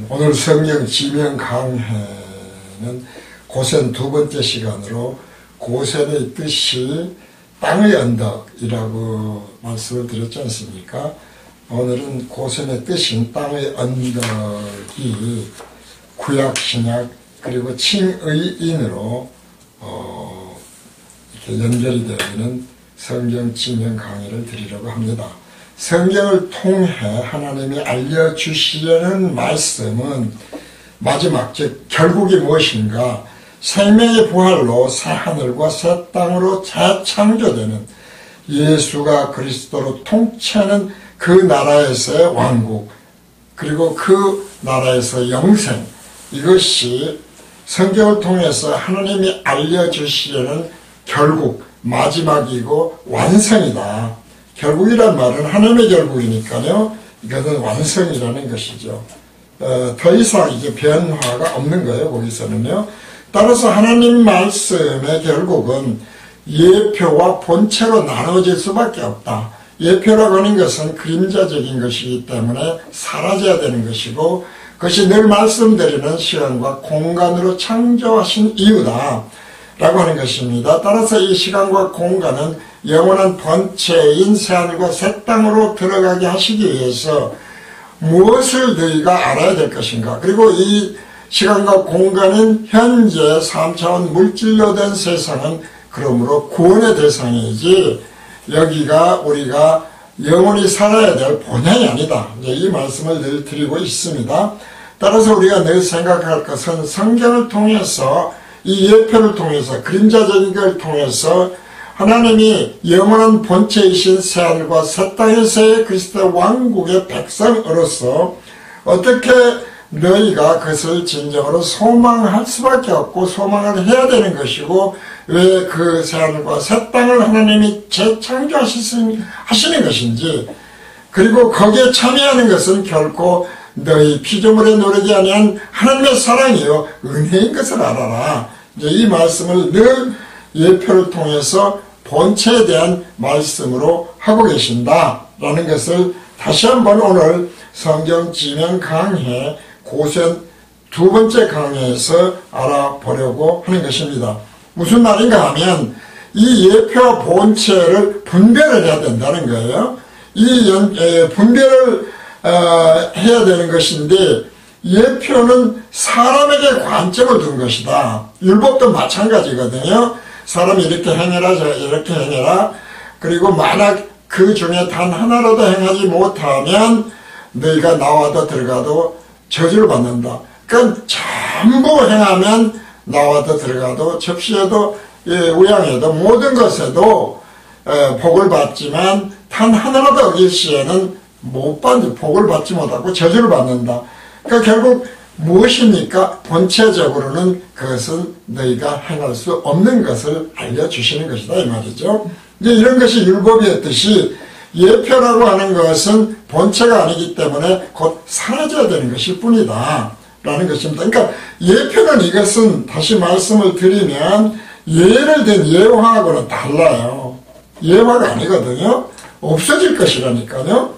오늘 성경 지명 강해는 고센 두 번째 시간으로 고센의 뜻이 땅의 언덕이라고 말씀을 드렸지 않습니까? 오늘은 고센의 뜻인 땅의 언덕이 구약, 신약 그리고 칭의인으로 이렇게 연결이 되어 있는 성경 지명 강의를 드리려고 합니다. 성경을 통해 하나님이 알려주시려는 말씀은 마지막, 즉 결국이 무엇인가? 생명의 부활로 새 하늘과 새 땅으로 재창조되는 예수가 그리스도로 통치하는 그 나라에서의 왕국, 그리고 그 나라에서 영생, 이것이 성경을 통해서 하나님이 알려주시려는 결국, 마지막이고 완성이다. 결국이란 말은 하나님의 결국이니까요. 이것은 완성이라는 것이죠. 더 이상 이제 변화가 없는 거예요. 거기서는요. 따라서 하나님 말씀의 결국은 예표와 본체로 나눠질 수밖에 없다. 예표라고 하는 것은 그림자적인 것이기 때문에 사라져야 되는 것이고, 그것이 늘 말씀드리는 시간과 공간으로 창조하신 이유다 라고 하는 것입니다. 따라서 이 시간과 공간은 영원한 본체인 새하늘과 새 땅으로 들어가게 하시기 위해서 무엇을 너희가 알아야 될 것인가? 그리고 이 시간과 공간은 현재 3차원 물질로 된 세상은 그러므로 구원의 대상이지 여기가 우리가 영원히 살아야 될 본향이 아니다. 이 말씀을 늘 드리고 있습니다. 따라서 우리가 늘 생각할 것은 성경을 통해서, 이 예표를 통해서, 그림자적인 걸 통해서 하나님이 영원한 본체이신 새하늘과 새 땅에서의 그리스도의 왕국의 백성으로서 어떻게 너희가 그것을 진정으로 소망할 수밖에 없고 소망을 해야 되는 것이고, 왜 그 새하늘과 새 땅을 하나님이 재창조하시는 것인지, 그리고 거기에 참여하는 것은 결코 너희 피조물에 노력이 아니한 하나님의 사랑이요 은혜인 것을 알아라. 이제 이 말씀을 늘 예표를 통해서 본체에 대한 말씀으로 하고 계신다라는 것을 다시 한번 오늘 성경 지명 강해 고센 두 번째 강해에서 알아보려고 하는 것입니다. 무슨 말인가 하면 이 예표와 본체를 분별을 해야 된다는 거예요. 이 분별을 해야 되는 것인데, 예표는 사람에게 관점을 둔 것이다. 율법도 마찬가지거든요. 사람이 이렇게 행해라, 이렇게 행해라. 그리고 만약 그 중에 단 하나라도 행하지 못하면 너희가 나와도 들어가도 저주를 받는다. 그러니까 전부 행하면 나와도 들어가도 접시에도 우양에도 모든 것에도 복을 받지만 단 하나라도 어길 시에는 복을 받지 못하고 저주를 받는다. 그러니까 결국 무엇입니까? 본체적으로는 그것은 너희가 행할 수 없는 것을 알려주시는 것이다 이 말이죠. 이제 이런 것이 율법이었듯이 예표라고 하는 것은 본체가 아니기 때문에 곧 사라져야 되는 것일 뿐이다 라는 것입니다. 그러니까 예표는, 이것은 다시 말씀을 드리면 예를 든 예화하고는 달라요. 예화가 아니거든요. 없어질 것이라니까요.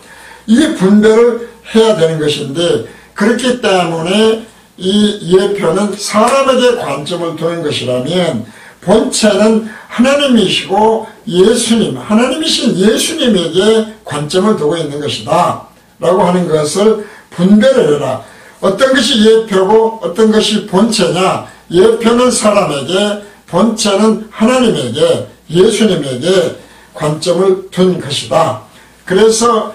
이 분별을 해야 되는 것인데, 그렇기 때문에 이 예표는 사람에게 관점을 두는 것이라면 본체는 하나님이시고 하나님이신 예수님에게 관점을 두고 있는 것이다 라고 하는 것을 분별을 해라. 어떤 것이 예표고 어떤 것이 본체냐? 예표는 사람에게, 본체는 하나님에게, 예수님에게 관점을 둔 것이다. 그래서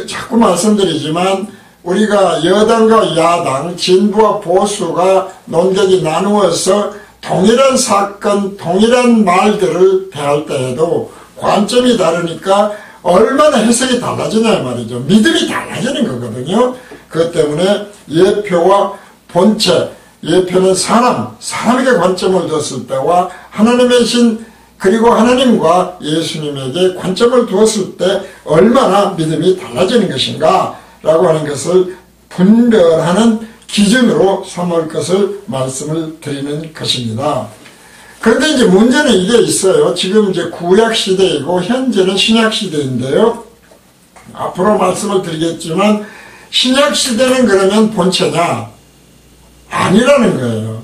자꾸 말씀드리지만 우리가 여당과 야당, 진보와 보수가 논객이 나누어서 동일한 사건, 동일한 말들을 대할 때에도 관점이 다르니까 얼마나 해석이 달라지냐 말이죠. 믿음이 달라지는 거거든요. 그것 때문에 예표와 본체, 예표는 사람에게 관점을 뒀을 때와 하나님이신, 그리고 하나님과 예수님에게 관점을 두었을 때 얼마나 믿음이 달라지는 것인가 라고 하는 것을 분별하는 기준으로 삼을 것을 말씀을 드리는 것입니다. 그런데 이제 문제는 이게 있어요. 지금 이제 구약 시대이고 현재는 신약 시대인데요. 앞으로 말씀을 드리겠지만 신약시대는 그러면 본체냐? 아니라는 거예요.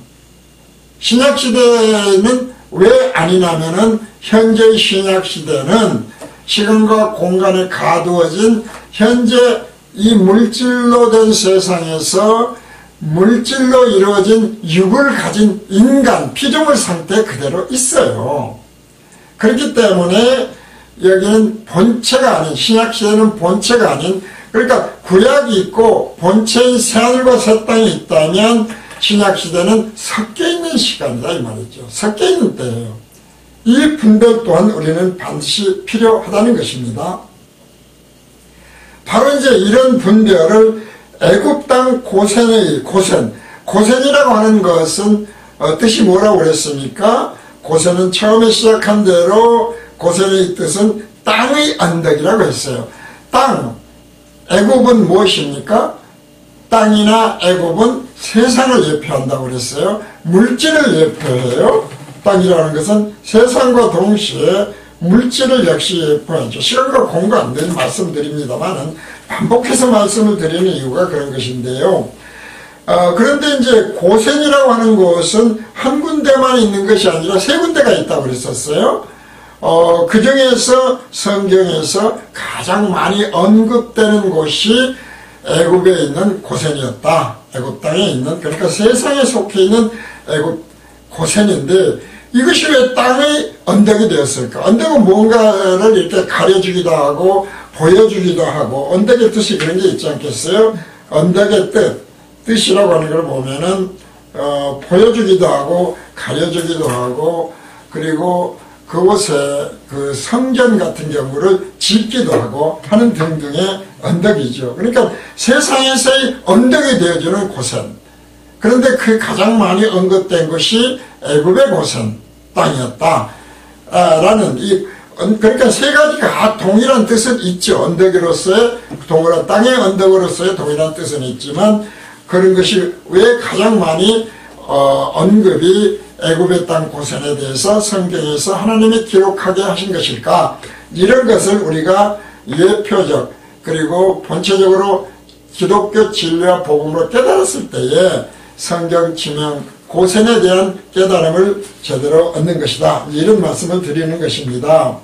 신약시대는 왜 아니냐면은 현재 신약시대는 시간과 공간에 가두어진 현재 이 물질로 된 세상에서 물질로 이루어진 육을 가진 인간, 피조물 상태 그대로 있어요. 그렇기 때문에 여기는 본체가 아닌, 신약시대는 본체가 아닌, 그러니까 구약이 있고 본체인 새하늘과 새 땅이 있다면 신약시대는 섞여있는 시간이다 이 말이죠. 섞여있는 때예요. 이 분별 또한 우리는 반드시 필요하다는 것입니다. 바로 이제 이런 분별을 애굽 땅 고센의 고센이라고 하는 것은 뜻이 뭐라고 그랬습니까? 고센은 처음에 시작한 대로 고센의 뜻은 땅의 언덕이라고 했어요. 땅, 애굽은 무엇입니까? 땅이나 애굽은 세상을 예표한다고 그랬어요. 물질을 예표해요. 땅이라는 것은 세상과 동시에 물질을 역시 예표하죠. 시간과 공간 늘 말씀드립니다만은 반복해서 말씀을 드리는 이유가 그런 것인데요. 그런데 이제 고센이라고 하는 곳은 한 군데만 있는 것이 아니라 세 군데가 있다고 그랬었어요. 그 중에서 성경에서 가장 많이 언급되는 곳이 애굽에 있는 고센이었다. 애굽 땅에 있는, 그러니까 세상에 속해 있는 애굽 고센인데 이것이 왜 땅의 언덕이 되었을까? 언덕은 뭔가를 이렇게 가려주기도 하고 보여주기도 하고, 언덕의 뜻이 그런 게 있지 않겠어요? 언덕의 뜻이라고 하는 걸 보면은 보여주기도 하고 가려주기도 하고, 그리고 그곳에 그 성전 같은 경우를 짓기도 하고 하는 등등의 언덕이죠. 그러니까 세상에서의 언덕이 되어주는 고센. 그런데 그 가장 많이 언급된 것이 애굽의 고센 땅이었다. 라는 그러니까 세 가지가 동일한 뜻은 있죠. 언덕으로서의 동일한 땅의 언덕으로서의 동일한 뜻은 있지만 그런 것이 왜 가장 많이 언급이 애굽의 땅 고센에 대해서 성경에서 하나님이 기록하게 하신 것일까? 이런 것을 우리가 예표적 그리고 본체적으로 기독교 진리와 복음으로 깨달았을 때에 성경 지명 고센에 대한 깨달음을 제대로 얻는 것이다. 이런 말씀을 드리는 것입니다.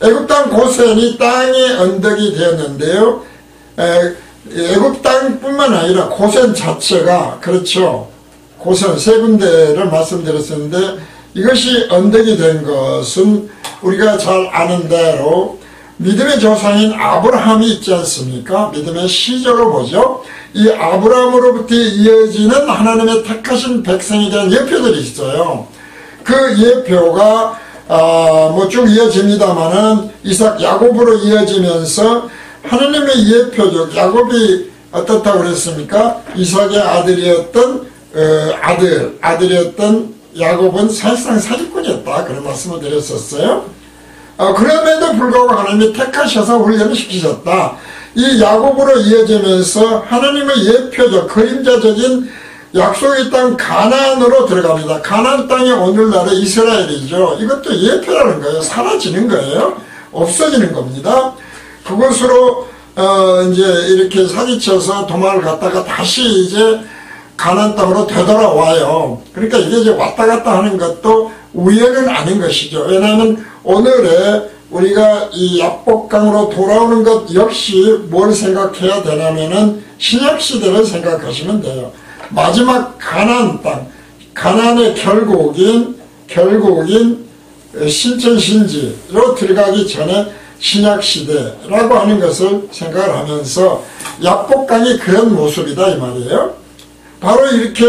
애굽 땅 고센이 땅의 언덕이 되었는데요. 애굽 땅뿐만 아니라 고센 자체가 그렇죠. 고센 세 군데를 말씀드렸었는데 이것이 언덕이 된 것은 우리가 잘 아는 대로 믿음의 조상인 아브라함이 있지 않습니까? 믿음의 시조로 보죠. 이 아브라함으로부터 이어지는 하나님의 택하신 백성에 대한 예표들이 있어요. 그 예표가 뭐 쭉 이어집니다마는 이삭 야곱으로 이어지면서 하나님의 예표적 야곱이 어떻다고 그랬습니까? 이삭의 아들이었던 야곱은 사실상 사기꾼이었다. 그런 말씀을 드렸었어요. 그럼에도 불구하고 하나님이 택하셔서 훈련을 시키셨다. 이 야곱으로 이어지면서 하나님의 예표적 그림자적인 약속의 땅 가나안으로 들어갑니다. 가나안 땅이 오늘날의 이스라엘이죠. 이것도 예표라는 거예요. 사라지는 거예요. 없어지는 겁니다. 그것으로 이제 이렇게 사기쳐서 도망을 갔다가 다시 이제 가나안 땅으로 되돌아와요. 그러니까 이게 이제 왔다 갔다 하는 것도 우연은 아닌 것이죠. 왜냐하면 오늘에 우리가 이 야복강으로 돌아오는 것 역시 뭘 생각해야 되냐면은 신약시대를 생각하시면 돼요. 마지막 가나안 땅, 가나안의 결국인 신천신지로 들어가기 전에 신약시대라고 하는 것을 생각을 하면서 야복강이 그런 모습이다 이 말이에요. 바로 이렇게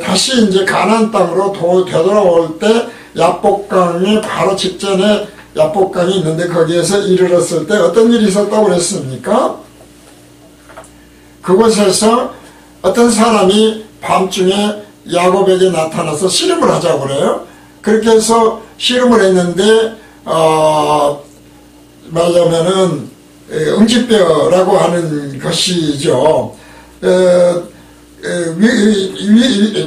다시 이제 가나안 땅으로 되돌아올 때 야복강의 바로 직전에 야복강이 있는데 거기에서 이르렀을 때 어떤 일이 있었다고 그랬습니까? 그곳에서 어떤 사람이 밤중에 야곱에게 나타나서 씨름을 하자고 그래요. 그렇게 해서 씨름을 했는데 말하자면은 응집뼈라고 하는 것이죠.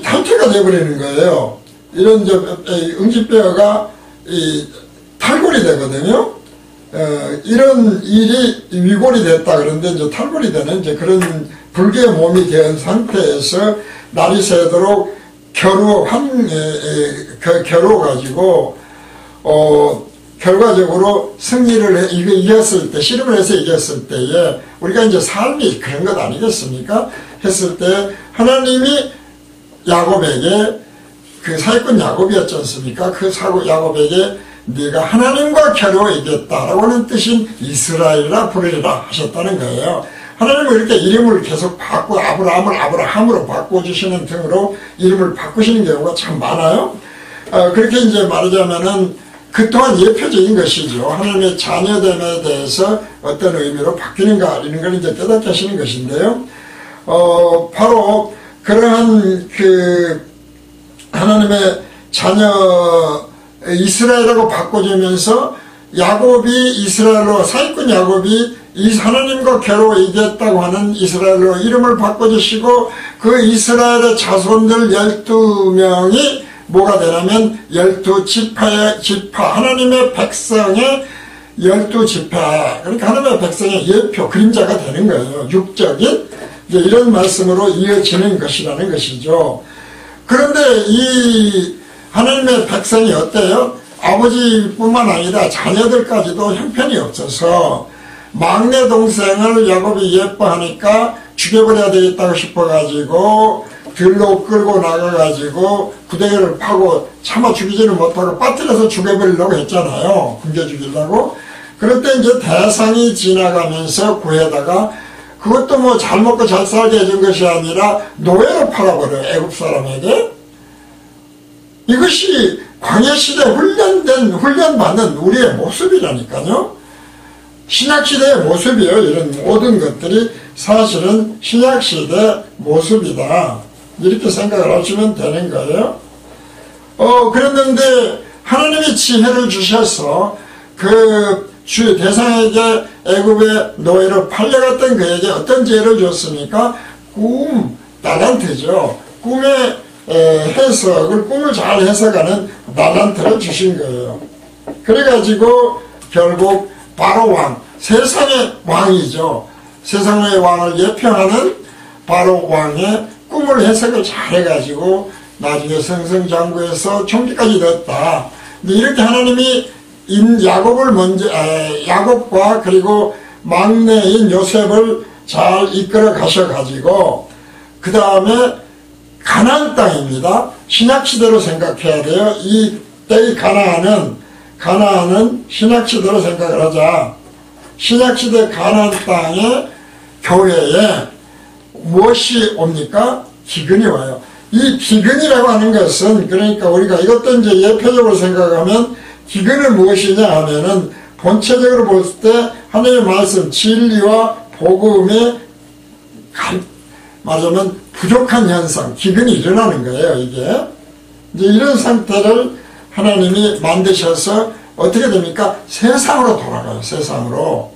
탈퇴가 되어버리는 거예요. 이런 응집뼈가 탈골이 되거든요. 이런 일이 위골이 됐다. 그런데 이제 탈골이 되는 이제 그런 불교의 몸이 된 상태에서 날이 새도록 겨루어가지고, 결과적으로 승리를 이겼을 때, 씨름을 해서 이겼을 때에, 우리가 이제 삶이 그런 것 아니겠습니까? 했을 때, 하나님이 야곱에게, 그 사기꾼 야곱이었지 않습니까? 그 야곱에게 네가 하나님과 겨루어 이겼다라고 하는 뜻인 이스라엘이라 부르리라 하셨다는 거예요. 하나님은 이렇게 이름을 계속 바꾸고 아브라함을 아브라함으로 바꿔주시는 등으로 이름을 바꾸시는 경우가 참 많아요. 그렇게 이제 말하자면은 그 또한 예표적인 것이죠. 하나님의 자녀됨에 대해서 어떤 의미로 바뀌는가 이런 걸 이제 깨닫게 하시는 것인데요. 바로 그러한 그 하나님의 자녀 이스라엘하고 바꿔주면서 야곱이 이스라엘로 사기꾼 야곱이 이 하나님과 겨루어 이겼다고 하는 이스라엘로 이름을 바꿔주시고 그 이스라엘의 자손들 12명이 뭐가 되냐면 12지파의 지파 하나님의 백성의 12지파 그러니까 하나님의 백성의 예표 그림자가 되는 거예요. 육적인 이제 이런 말씀으로 이어지는 것이라는 것이죠. 그런데 이 하나님의 백성이 어때요? 아버지뿐만 아니라 자녀들까지도 형편이 없어서 막내 동생을 야곱이 예뻐하니까 죽여버려야 되겠다고 싶어가지고 들로 끌고 나가가지고 구덩이를 파고 차마 죽이지는 못하고 빠뜨려서 죽여버리려고 했잖아요. 굶겨 죽이려고. 그럴 때 이제 대상이 지나가면서 구해다가 그것도 뭐 잘 먹고 잘 살게 해준 것이 아니라 노예로 팔아버려요. 애굽 사람에게. 이것이 광야시대 훈련받는 우리의 모습이라니까요. 신약시대의 모습이에요. 이런 모든 것들이 사실은 신약시대의 모습이다. 이렇게 생각을 하시면 되는 거예요. 그랬는데 하나님이 지혜를 주셔서 그 대상에게 애굽의 노예로 팔려갔던 그에게 어떤 지혜를 줬습니까? 달란트죠. 꿈의 해석을 꿈을 잘 해석하는 달란트를 주신 거예요. 그래가지고 결국 바로 왕, 세상의 왕이죠. 세상의 왕을 예표하는 바로 왕의 꿈을 해석을 잘 해가지고 나중에 승승장구해서 총기까지 넣었다. 이렇게 하나님이 야곱과 그리고 막내인 요셉을 잘 이끌어 가셔가지고 그 다음에 가나안 땅입니다. 신약시대로 생각해야 돼요. 이 때의 가나안은 신약시대로 생각을 하자. 신약시대 가나안 땅의 교회에 무엇이 옵니까? 기근이 와요. 이 기근이라고 하는 것은 그러니까 우리가 이것도 이제 예표적으로 생각하면 기근은 무엇이냐 하면은 본체적으로 볼 때 하나님의 말씀 진리와 복음의 말하자면 부족한 현상, 기근이 일어나는 거예요. 이게 이제 이런 상태를 하나님이 만드셔서 어떻게 됩니까? 세상으로 돌아가요. 세상으로.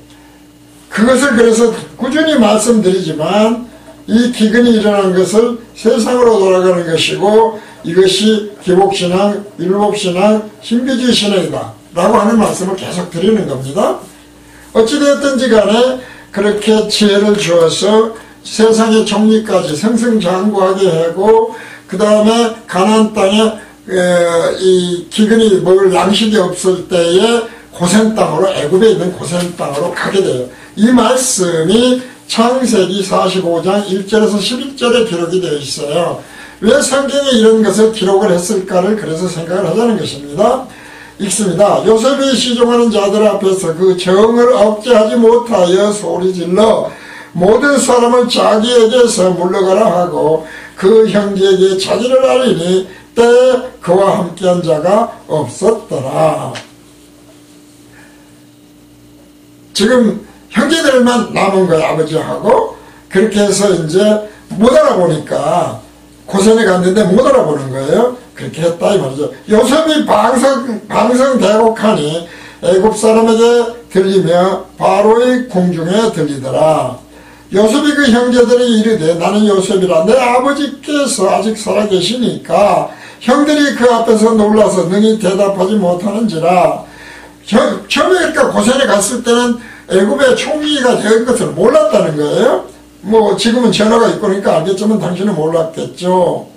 그것을 그래서 꾸준히 말씀드리지만 이 기근이 일어나는 것을 세상으로 돌아가는 것이고 이것이 기복신앙, 율법신앙, 신비주의 신앙이다 라고 하는 말씀을 계속 드리는 겁니다. 어찌되었든지 간에 그렇게 지혜를 주어서 세상의 정리까지 승승장구하게 하고 그 다음에 가나안 땅에 이 기근이 먹을 양식이 없을 때에 고센 땅으로 애굽에 있는 고센 땅으로 가게 돼요. 이 말씀이 창세기 45장 1절에서 11절에 기록이 되어 있어요. 왜 성경에 이런 것을 기록을 했을까를 그래서 생각을 하자는 것입니다. 읽습니다. 요셉이 시종하는 자들 앞에서 그 정을 억제하지 못하여 소리질러 모든 사람을 자기에게서 물러가라 하고 그 형제에게 자기를 알리니 때 그와 함께한 자가 없었더라. 지금 형제들만 남은 거예요. 아버지하고. 그렇게 해서 이제 못 알아보니까 고센에 갔는데 못 알아보는 거예요. 그렇게 했다 이 말이죠. 요셉이 방성대곡하니 애굽 사람에게 들리며 바로의 궁중에 들리더라. 요셉이 그 형제들이 이르되 나는 요셉이라 내 아버지께서 아직 살아계시니까 형들이 그 앞에서 놀라서 능히 대답하지 못하는지라. 처음에 그러니까 고센에 갔을 때는 애굽의 총리가 된 것을 몰랐다는 거예요. 뭐 지금은 전화가 있고 그러니까 알겠지만 당신은 몰랐겠죠.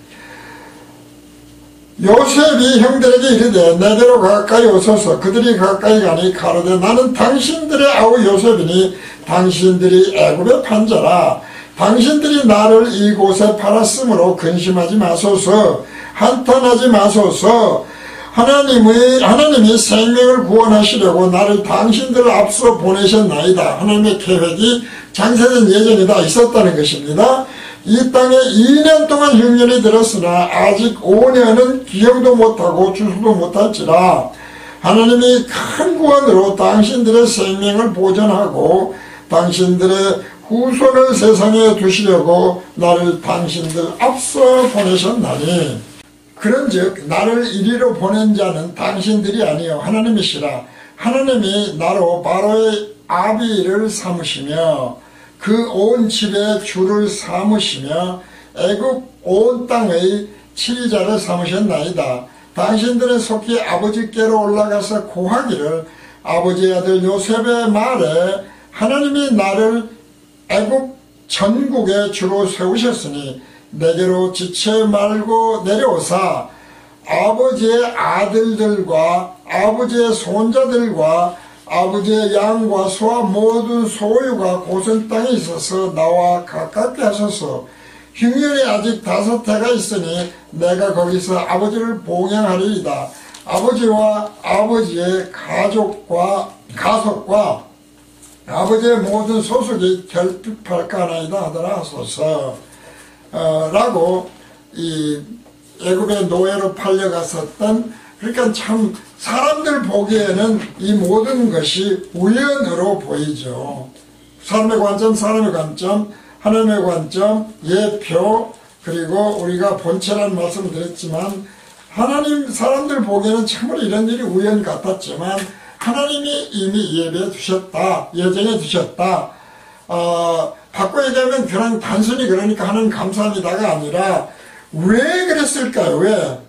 요셉이 형들에게 이르되 내게로 가까이 오소서. 그들이 가까이 가니 가로되 나는 당신들의 아우 요셉이니 당신들이 애굽의 판자라. 당신들이 나를 이곳에 팔았으므로 근심하지 마소서. 한탄하지 마소서. 하나님이 생명을 구원하시려고 나를 당신들 앞서 보내셨나이다. 하나님의 계획이 장세된 예정이 다 있었다는 것입니다. 이 땅에 2년 동안 흉년이 들었으나 아직 5년은 기억도 못하고 주소도 못할지라. 하나님이 큰 구원으로 당신들의 생명을 보존하고 당신들의 후손을 세상에 두시려고 나를 당신들 앞서 보내셨나니 그런즉 나를 이리로 보낸 자는 당신들이 아니요 하나님이시라. 하나님이 나로 바로의 아비를 삼으시며 그 온 집에 주를 삼으시며 애굽 온 땅의 치리자를 삼으셨나이다. 당신들은 속히 아버지께로 올라가서 고하기를 아버지의 아들 요셉의 말에 하나님이 나를 애굽 전국에 주로 세우셨으니 내게로 지체 말고 내려오사 아버지의 아들들과 아버지의 손자들과 아버지의 양과 소와 모든 소유가 고센 땅에 있어서 나와 가깝게 하소서. 흉년이 아직 5해가 있으니 내가 거기서 아버지를 봉양하리이다. 아버지와 아버지의 가족과 아버지의 모든 소속이 결핍할까 하나이다 하더라 하소서. 라고 이 애굽의 노예로 팔려갔었던, 그러니까 참 사람들 보기에는 이 모든 것이 우연으로 보이죠. 사람의 관점, 사람의 관점, 하나님의 관점, 예표, 그리고 우리가 본체라는 말씀을 드렸지만 하나님, 사람들 보기에는 참으로 이런 일이 우연 같았지만 하나님이 이미 예배해 두셨다, 예정해 두셨다. 바꿔 얘기하면 그냥 단순히 그러니까 하나님 감사합니다가 아니라 왜 그랬을까요?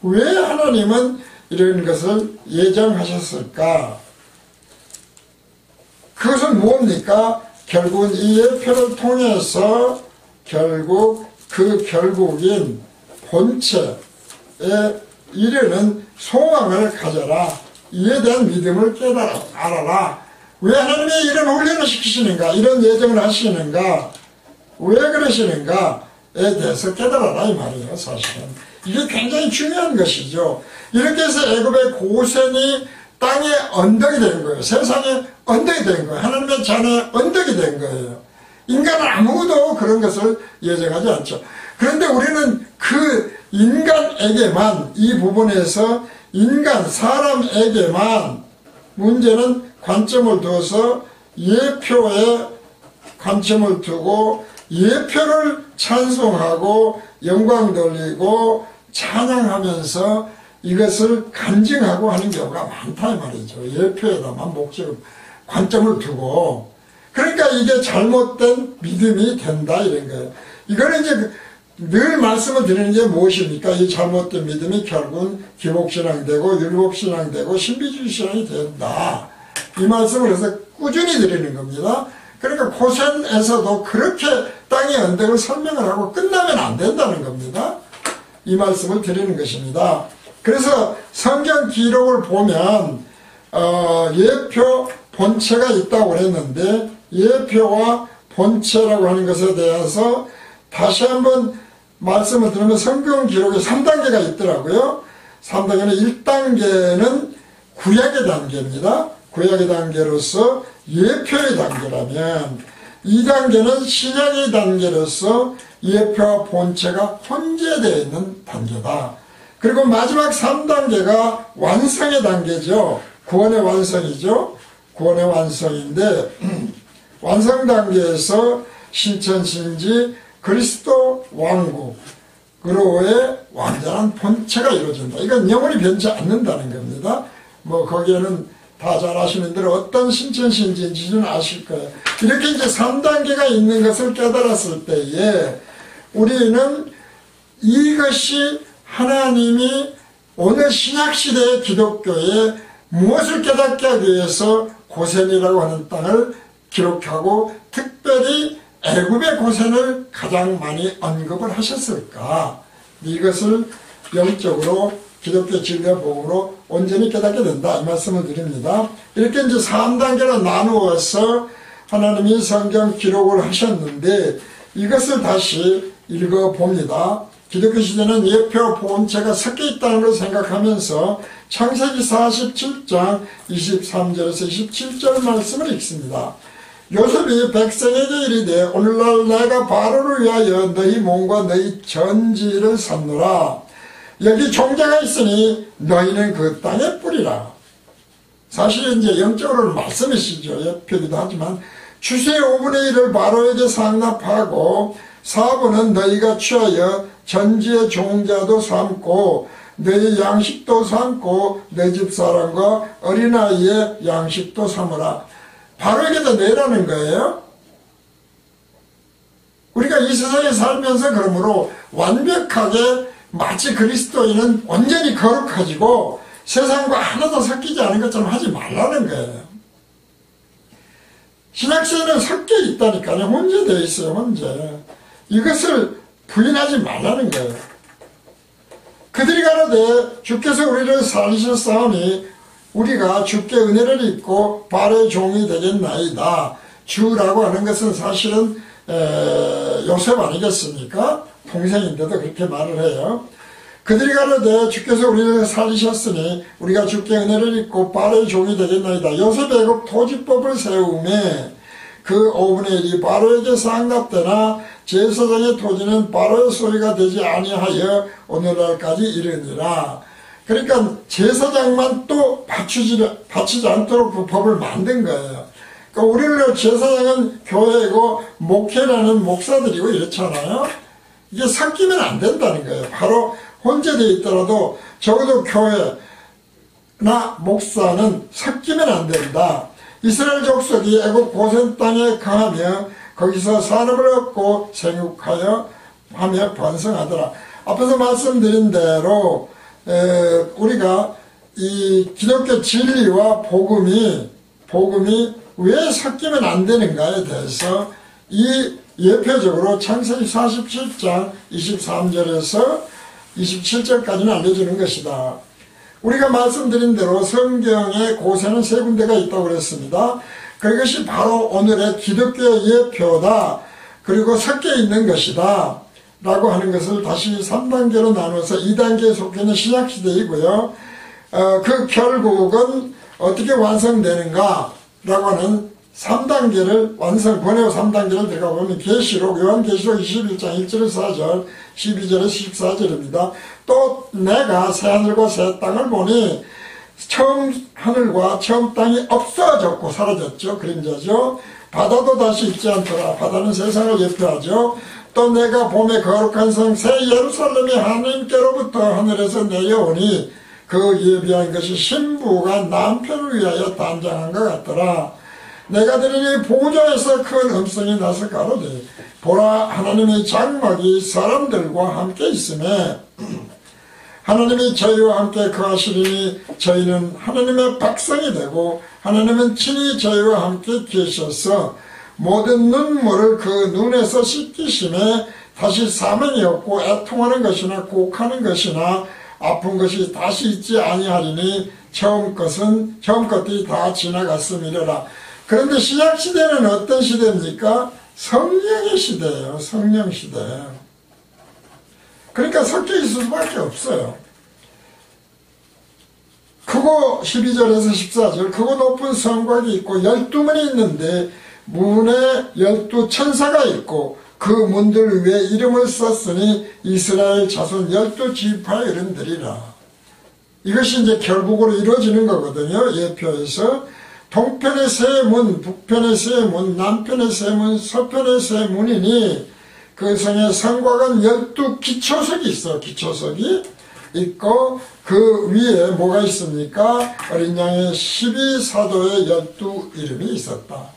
왜 하나님은 이런 것을 예정하셨을까? 그것은 뭡니까? 결국은 이 예표를 통해서 결국 그 결국인 본체에 이르는 소망을 가져라. 이에 대한 믿음을 알아라. 왜 하나님이 이런 훈련을 시키시는가? 이런 예정을 하시는가? 왜 그러시는가에 대해서 깨달아라 이 말이에요. 사실은 이게 굉장히 중요한 것이죠. 이렇게 해서 애굽의 고센이 땅의 언덕이 된 거예요. 세상의 언덕이 된 거예요. 하나님의 자녀의 언덕이 된 거예요. 인간은 아무도 그런 것을 예정하지 않죠. 그런데 우리는 그 인간에게만, 이 부분에서 사람에게만 문제는 관점을 둬서 예표에 관점을 두고 예표를 찬송하고 영광 돌리고 찬양하면서 이것을 간증하고 하는 경우가 많다 이 말이죠. 예표에다만 목적을, 관점을 두고. 그러니까 이게 잘못된 믿음이 된다 이런 거예요. 이거는 이제 늘 말씀을 드리는 게 무엇입니까? 이 잘못된 믿음이 결국은 기복신앙 되고 율법신앙 되고 신비주의 신앙이 된다. 이 말씀을 해서 꾸준히 드리는 겁니다. 그러니까 고센에서도 그렇게 땅의 언덕을 설명을 하고 끝나면 안 된다는 겁니다. 이 말씀을 드리는 것입니다. 그래서 성경 기록을 보면 예표, 본체가 있다고 했는데 예표와 본체라고 하는 것에 대해서 다시 한번 말씀을 드리면 성경 기록에 3단계가 있더라고요. 3단계는 1단계는 구약의 단계입니다. 구약의 단계로서 예표의 단계라면 2단계는 신약의 단계로서 예표와 본체가 혼재되어 있는 단계다. 그리고 마지막 3단계가 완성의 단계죠. 구원의 완성이죠. 구원의 완성인데 완성 단계에서 신천신지 그리스도 왕국으로의 완전한 본체가 이루어진다. 이건 영원히 변치 않는다는 겁니다. 뭐 거기에는 다 잘 아시는 대로 어떤 신천신지인지는 아실 거예요. 이렇게 이제 3단계가 있는 것을 깨달았을 때에 우리는 이것이 하나님이 오늘 신약시대의 기독교의 무엇을 깨닫게 하기 위해서 고센이라고 하는 땅을 기록하고 특별히 애굽의 고센을 가장 많이 언급을 하셨을까? 이것을 영적으로 기독교 진리와 복음으로 온전히 깨닫게 된다, 이 말씀을 드립니다. 이렇게 이제 3단계로 나누어서 하나님이 성경 기록을 하셨는데 이것을 다시 읽어봅니다. 기독교 시대는 예표와 보온체가 섞여 있다는 걸 생각하면서 창세기 47장 23절에서 27절 말씀을 읽습니다. 요셉이 백성에게 이르되 오늘날 내가 바로를 위하여 너희 몸과 너희 전지를 삼노라. 여기 종자가 있으니 너희는 그 땅에 뿌리라. 사실 이제 영적으로는 말씀이시죠. 예표기도 하지만 추수의 5분의 1을 바로에게 상납하고 4분은 너희가 취하여 전지의 종자도 삼고 너희 양식도 삼고 내 집사람과 어린아이의 양식도 삼으라. 바로에게도 내라는 거예요. 우리가 이 세상에 살면서 그러므로 완벽하게 마치 그리스도인은 완전히 거룩해지고 세상과 하나도 섞이지 않은 것처럼 하지 말라는 거예요. 신약시대는 섞여 있다니까요. 혼재되어 있어요. 혼재. 이것을 부인하지 말라는 거예요. 그들이 가로되 주께서 우리를 살리셨사오니 우리가 주께 은혜를 입고 바로의 종이 되겠나이다. 주라고 하는 것은 사실은 요셉 아니겠습니까? 동생인데도 그렇게 말을 해요. 그들이 가로되 주께서 우리를 살리셨으니 우리가 주께 은혜를 입고 바로의 종이 되겠나이다. 요셉 애굽 토지법을 세우매 그 5분의 1이 바로에게 상납되나 제사장의 토지는 바로의 소유가 되지 아니하여 오늘날까지 이르니라. 그러니까 제사장만 또 바치지 않도록 그 법을 만든 거예요. 그러니까 우리는 제사장은 교회고 목회라는 목사들이고 이렇잖아요. 이게 섞이면 안 된다는 거예요. 바로 혼재되어 있더라도 적어도 교회나 목사는 섞이면 안 된다. 이스라엘 족속이 애굽 고센 땅에 거하며 거기서 산업을 얻고 생육하여 하며 번성하더라. 앞에서 말씀드린 대로 우리가 이 기독교 진리와 복음이 왜 섞이면 안 되는가에 대해서 이 예표적으로 창세기 47장 23절에서 27절까지는 알려주는 것이다. 우리가 말씀드린 대로 성경에 고센은 세 군데가 있다고 그랬습니다. 그것이 바로 오늘의 기독교의 예표다. 그리고 섞여 있는 것이다. 라고 하는 것을 다시 3단계로 나눠서 2단계에 속해 있는 신약시대이고요. 그 결국은 어떻게 완성되는가 라고 하는 3단계를 번외 3단계를 들어가 보면 계시록, 요한계시록 21장 1절에서 4절, 12절에서 14절입니다. 또 내가 새하늘과 새 땅을 보니 처음 하늘과 처음 땅이 없어졌고 사라졌죠. 그림자죠. 바다도 다시 있지 않더라. 바다는 세상을 예표하죠. 또 내가 봄에 거룩한 성 새 예루살렘이 하나님께로부터 하늘에서 내려오니 그 예비한 것이 신부가 남편을 위하여 단장한 것 같더라. 내가 들으니 보좌에서 큰 음성이 나서 가로되 보라 하나님의 장막이 사람들과 함께 있음에 하나님이 저희와 함께 거하시리니 저희는 하나님의 백성이 되고 하나님은 친히 저희와 함께 계셔서 모든 눈물을 그 눈에서 씻기심에 다시 사명이 없고 애통하는 것이나 곡하는 것이나 아픈 것이 다시 있지 아니하리니 처음 것들이 다 지나갔음이래라. 그런데 신약시대는 어떤 시대입니까? 성령의 시대예요. 성령 시대. 그러니까 섞여 있을 수밖에 없어요. 크고 12절에서 14절 크고 높은 성곽이 있고 12문이 있는데 문에 12천사가 있고 그 문들 위에 이름을 썼으니 이스라엘 자손 12지파의 이름들이라. 이것이 이제 결국으로 이루어지는 거거든요. 예표에서 동편의 세 문, 북편의 세 문, 남편의 세 문, 서편의 세 문이니 그 성에 성곽은 12기초석이 있어. 기초석이 있고 그 위에 뭐가 있습니까? 어린 양의 12사도의 12 이름이 있었다.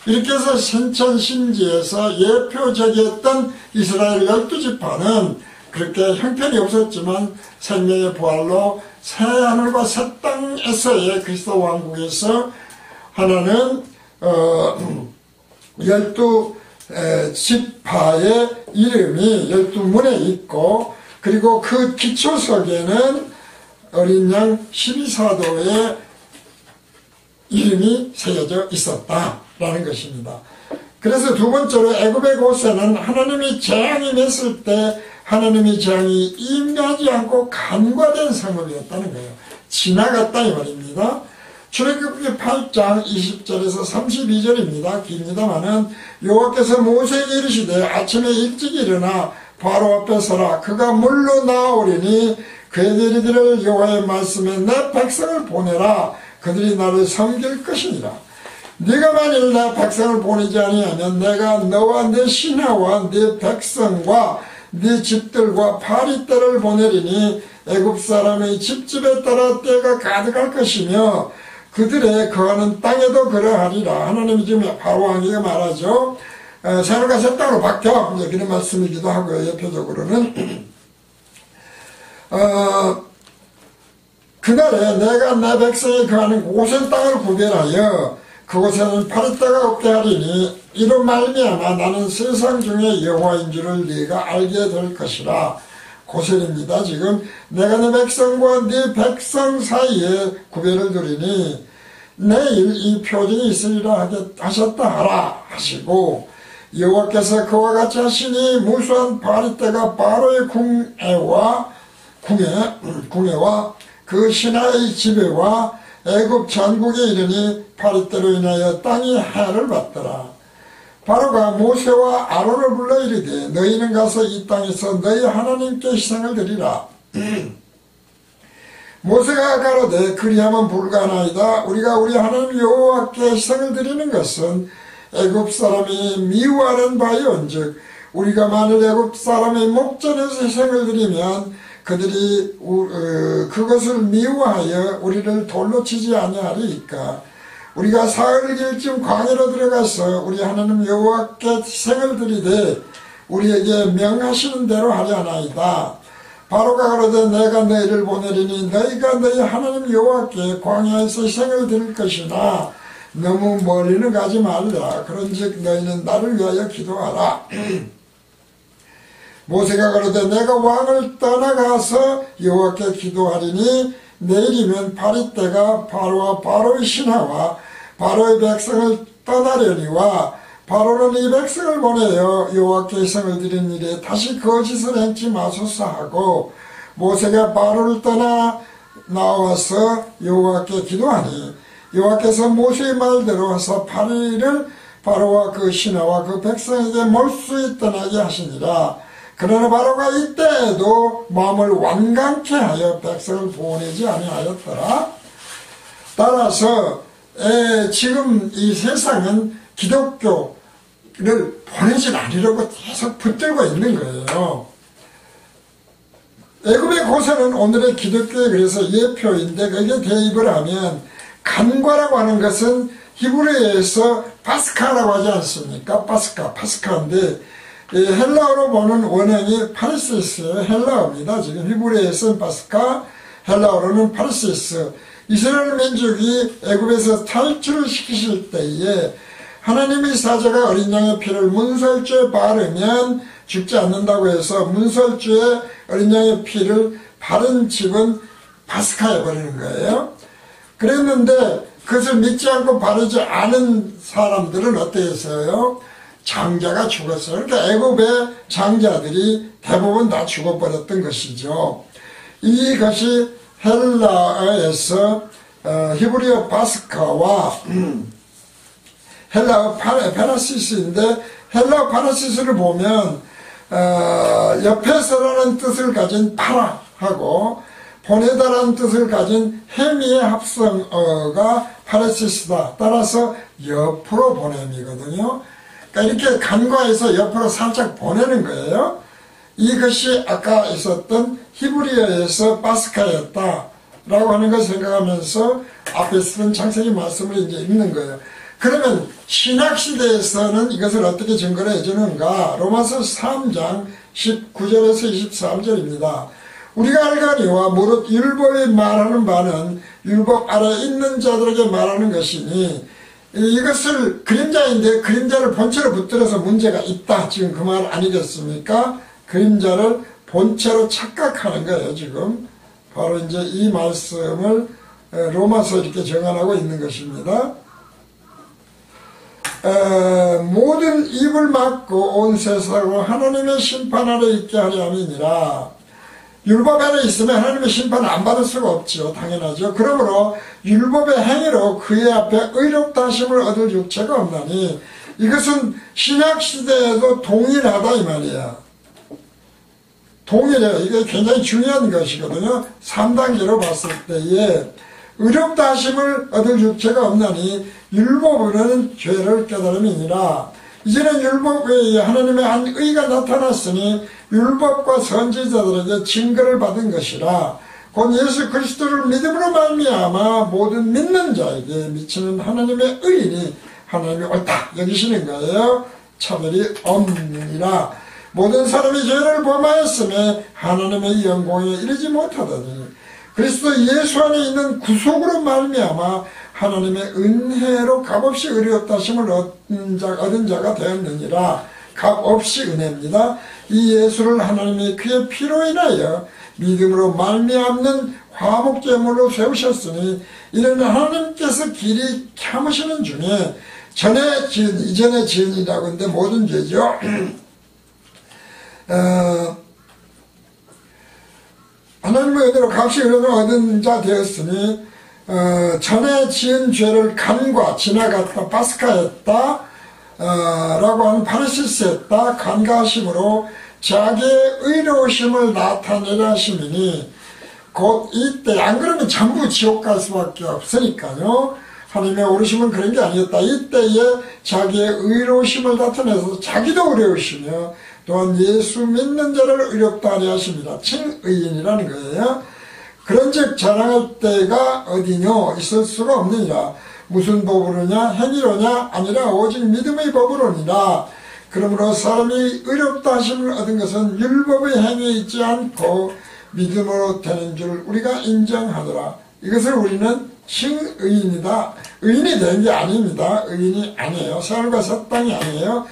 이렇게 해서 신천신지에서 예표적이었던 이스라엘 12지파는 그렇게 형편이 없었지만 생명의 부활로 새 하늘과 새 땅에서의 그리스도 왕국에서 하나는 12지파의 이름이 12문에 있고, 그리고 그 기초석에는 어린 양 12사도의 이름이 새겨져 있었다라는 것입니다. 그래서 두 번째로 애굽의 고세는 하나님이 재앙이 맺을 때 하나님의 재앙이 임하지 않고 간과된 상업이었다는 거예요. 지나갔다 이 말입니다. 출애굽기 8장 20절에서 32절입니다. 깁니다마는 여호와께서 모세에게 이르시되 아침에 일찍 일어나 바로 앞에 서라. 그가 물로 나오리니 그에게 이르기를 여호와의 말씀에 내 백성을 보내라. 그들이 나를 섬길 것이니라. 네가 만일 내 백성을 보내지 아니하면 내가 너와 네 신하와 네 백성과 네 집들과 파리떼를 보내리니 애굽 사람의 집집에 따라 때가 가득할 것이며 그들의 거하는 땅에도 그러하리라. 하나님이 지금 바로 왕에게 말하죠. 새하늘과 새 땅으로 바뀌어. 이제 그런 말씀이기도 하고요. 옆에적으로는 그날에 내가 내 백성이 거하는 고센 땅을 구별하여 그곳에는 파리떼가 없게 하리니 이로 말미암아 나는 세상 중에 여호와인 줄을 네가 알게 될 것이라. 고셀입니다. 지금 내가 내 백성과 네 백성 사이에 구별을 두리니 내일 이 표징이 있으리라 하셨다 하라 하시고, 여호와께서 그와 같이 하시니 무수한 파리떼가 바로의 궁예와 그 신하의 지배와 애굽 전국에 이르니 파리떼로 인하여 땅이 해를 받더라. 바로가 모세와 아론을 불러 이르되 너희는 가서 이 땅에서 너희 하나님께 희생을 드리라. 모세가 가로되 그리하면 불가하나이다. 우리가 우리 하나님 여호와께 희생을 드리는 것은 애굽 사람이 미워하는 바이온즉 우리가 만일 애굽 사람의 목전에서 희생을 드리면 그들이 그것을 미워하여 우리를 돌로 치지 아니하리이까. 우리가 사흘길쯤 광야로 들어가서 우리 하나님 여호와께 희생을 드리되 우리에게 명하시는 대로 하려나이다. 바로가 가로되 내가 너희를 보내리니 너희가 너희 하나님 여호와께 광야에서 희생을 드릴 것이나 너무 멀리는 가지 말라. 그런즉 너희는 나를 위하여 기도하라. 모세가 가로되 내가 왕을 떠나가서 여호와께 기도하리니 내일이면 파리떼가 바로와 바로의 신하와 바로의 백성을 떠나려니와 바로는 이 백성을 보내어 여호와께 희생을 드린 일에 다시 거짓을 행치 마소서 하고, 모세가 바로를 떠나 나와서 여호와께 기도하니 여호와께서 모세의 말대로 하사 8일을 바로와 그 신하와 그 백성에게 몰수히 떠나게 하시니라. 그러나 바로가 이때에도 마음을 완강케 하여 백성을 보내지 아니하였더라. 따라서 지금 이 세상은 기독교를 보내지 않으려고 계속 붙들고 있는 거예요. 애굽의 고세는 오늘의 기독교에 그래서 예표인데, 거기에 대입을 하면 간과라고 하는 것은 히브리어에서 파스카라고 하지 않습니까? 파스카인데 헬라어로 보는 원형이 파리시스예요. 헬라어입니다. 지금 히브리어에서는 파스카, 헬라어로는 파리시스. 이스라엘 민족이 애굽에서 탈출을 시키실 때에 하나님의 사자가 어린 양의 피를 문설주에 바르면 죽지 않는다고 해서 문설주에 어린 양의 피를 바른 집은 파스카에 버리는 거예요. 그랬는데 그것을 믿지 않고 바르지 않은 사람들은 어떻게 했어요? 장자가 죽었어요. 그러니까 애굽의 장자들이 대부분 다 죽어버렸던 것이죠. 이것이 헬라어에서 히브리어 파스카와 헬라어 파라시스인데, 헬라어 파라시스를 보면 옆에서라는 뜻을 가진 파라하고 보내다라는 뜻을 가진 헤미의 합성어가 파라시스다. 따라서 옆으로 보냄이거든요. 그러니까 이렇게 간과해서 옆으로 살짝 보내는 거예요. 이것이 아까 있었던 히브리어에서 파스카였다 라고 하는 걸 생각하면서 앞에 쓰는 창세기 말씀을 이제 읽는 거예요. 그러면 신약시대에서는 이것을 어떻게 증거를 해주는가? 로마서 3장 19절에서 23절입니다. 우리가 알거니와 무릇 율법이 말하는 바는 율법 아래 있는 자들에게 말하는 것이니 이것을 그림자인데 그림자를 본체로 붙들어서 문제가 있다. 지금 그 말 아니겠습니까? 그림자를 본체로 착각하는 거예요. 지금 바로 이제 이 말씀을 로마서 이렇게 정언하고 있는 것입니다. 모든 입을 막고 온 세상으로 하나님의 심판 아래 있게 하려 함이니라. 율법 아래 있으면 하나님의 심판을 안 받을 수가 없죠. 당연하죠. 그러므로 율법의 행위로 그의 앞에 의롭다 하심을 얻을 육체가 없나니 이것은 신약시대에도 동일하다 이 말이야. 동일해요. 이게 굉장히 중요한 것이거든요. 3단계로 봤을 때에 의롭다 하심을 얻을 육체가 없나니 율법으로는 죄를 깨달음이니라. 이제는 율법 외에 하나님의 한 의가 나타났으니 율법과 선지자들에게 증거를 받은 것이라. 곧 예수 그리스도를 믿음으로 말미암아 모든 믿는 자에게 미치는 하나님의 의인이 하나님이 옳다 여기시는 거예요. 차별이 없느니라. 모든 사람이 죄를 범하였음에 하나님의 영광에 이르지 못하더니 그리스도 예수 안에 있는 구속으로 말미암아 하나님의 은혜로 값없이 의롭다 하심을 얻은 자가 되었느니라. 값없이 은혜입니다. 이 예수를 하나님이 그의 피로 인하여 믿음으로 말미암는 화목제물로 세우셨으니 이는 하나님께서 길이 참으시는 중에 전에 지은 이전에 지은이라고 하는데 모든 죄죠. 하나님의 은혜로 값이 얻은 자 되었으니 전에 지은 죄를 간과 지나갔다 파스카했다 라고 하는 파르시스했다 간과하심으로 자기의 의로우심을 나타내려 하심이니 곧 이때 안 그러면 전부 지옥 갈 수밖에 없으니까요. 하나님의 오르심은 그런 게 아니었다. 이때에 자기의 의로우심을 나타내서 자기도 의로우시며 또한 예수 믿는 자를 의롭다 하려 하십니다. 칭의인이라는 거예요. 그런즉 자랑할 때가 어디뇨 있을 수가 없느니라. 무슨 법으로냐 행위로냐 아니라 오직 믿음의 법으로니라. 그러므로 사람이 의롭다 하심을 얻은 것은 율법의 행위에 있지 않고 믿음으로 되는 줄 우리가 인정하더라. 이것을 우리는 칭의인이다. 의인이 된 게 아닙니다. 의인이 아니에요. 세월과 사땅이 아니에요.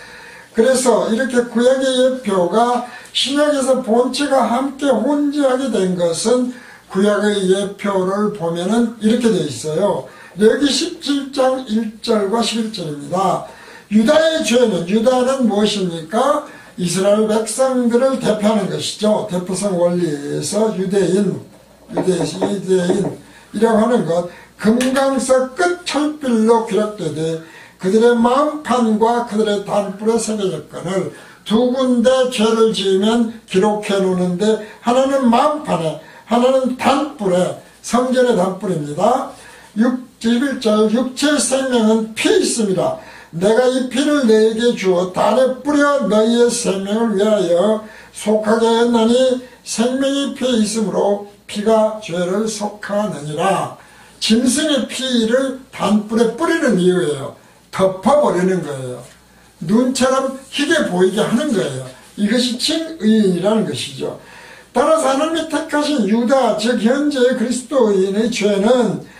그래서 이렇게 구약의 예표가 신약에서 본체가 함께 혼재하게 된 것은 구약의 예표를 보면은 이렇게 되어 있어요. 레위기 17장 1절과 11절입니다. 유다의 죄는, 유다는 무엇입니까? 이스라엘 백성들을 대표하는 것이죠. 대표성 원리에서 유대인이라고 하는 것, 금강석 끝 철빌로 기록되되 그들의 마음판과 그들의 단뿔에 새겨졌거늘 두 군데 죄를 지으면 기록해 놓는데 하나는 마음판에 하나는 단뿔에 성전의 단뿔입니다. 11절 육체의 생명은 피에 있습니다. 내가 이 피를 너에게 주어 단에 뿌려 너희의 생명을 위하여 속하게 했나니 생명이 피에 있으므로 피가 죄를 속하느니라. 짐승의 피를 단뿔에 뿌리는 이유예요. 덮어버리는 거예요. 눈처럼 희게 보이게 하는 거예요. 이것이 칭의인이라는 것이죠. 따라서 하나님이 택하신 유다, 즉 현재의 그리스도인의 죄는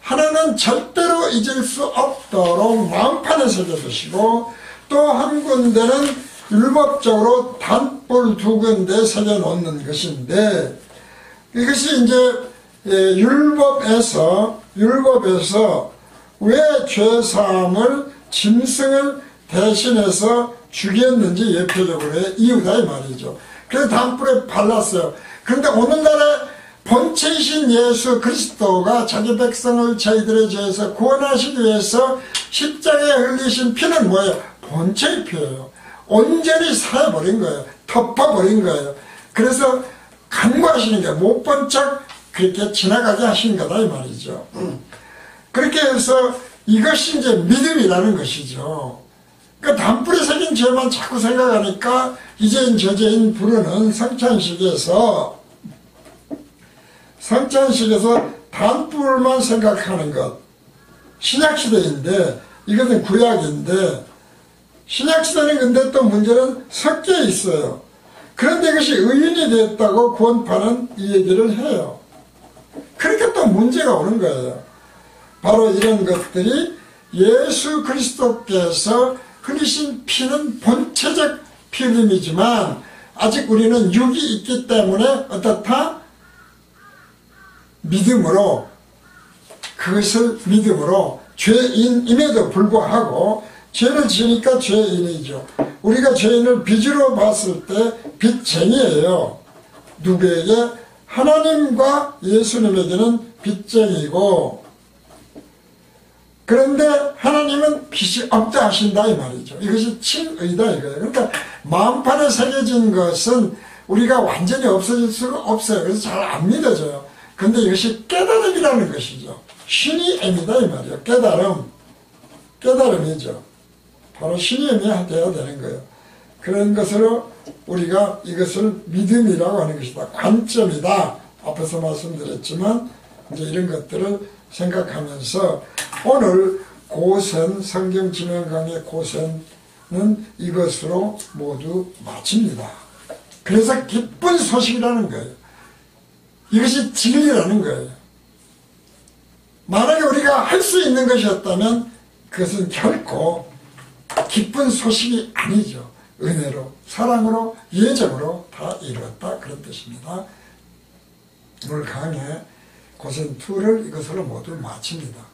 하나는 절대로 잊을 수 없도록 마음판에 새겨두시고 또 한 군데는 율법적으로 단뿔 두 군데 새겨놓는 것인데 이것이 이제 율법에서 왜 죄사함을 짐승을 대신해서 죽였는지 예표적으로의 이유다 이 말이죠. 그래서 단뿔에 발랐어요. 그런데 오늘날에 본체이신 예수 그리스도가 자기 백성을 저희들의 죄에서 구원하시기 위해서 십자가에 흘리신 피는 뭐예요? 본체의 피예요. 온전히 사해버린 거예요. 덮어버린 거예요. 그래서 간과하시는 게 못 본 척 그렇게 지나가게 하신 거다 이 말이죠. 그렇게 해서 이것이 이제 믿음이라는 것이죠. 그러니까 단뿔에 새긴 죄만 자꾸 생각하니까 이제인 저제인 부르는 성찬식에서 단뿔만 생각하는 것. 신약시대인데 이것은 구약인데 신약시대는 근데 또 문제는 섞여 있어요. 그런데 이것이 의인이 됐다고 구원파는 이 얘기를 해요. 그러니까 또 문제가 오는 거예요. 바로 이런 것들이 예수 그리스도께서 흘리신 피는 본체적 피 흘림이지만 아직 우리는 육이 있기 때문에 어떻다? 믿음으로, 그것을 믿음으로 죄인임에도 불구하고 죄를 지으니까 죄인이죠. 우리가 죄인을 빚으로 봤을 때 빚쟁이에요. 누구에게? 하나님과 예수님에게는 빚쟁이고, 그런데 하나님은 빚이 없다 하신다 이 말이죠. 이것이 칭의다 이거예요. 그러니까 마음판에 새겨진 것은 우리가 완전히 없어질 수가 없어요. 그래서 잘 안 믿어져요. 그런데 이것이 깨달음이라는 것이죠. 신이 M이다 이 말이에요. 깨달음이죠. 바로 신이 M이 되어야 되는 거예요. 그런 것으로 우리가 이것을 믿음이라고 하는 것이다. 관점이다. 앞에서 말씀드렸지만 이제 이런 것들을 생각하면서 오늘 고센, 성경 지명 강의 고센은 이것으로 모두 마칩니다. 그래서 기쁜 소식이라는 거예요. 이것이 진리라는 거예요. 만약에 우리가 할 수 있는 것이었다면 그것은 결코 기쁜 소식이 아니죠. 은혜로, 사랑으로, 예정으로 다 이루었다 그런 뜻입니다. 오늘 강의 고센2를 이것으로 모두 마칩니다.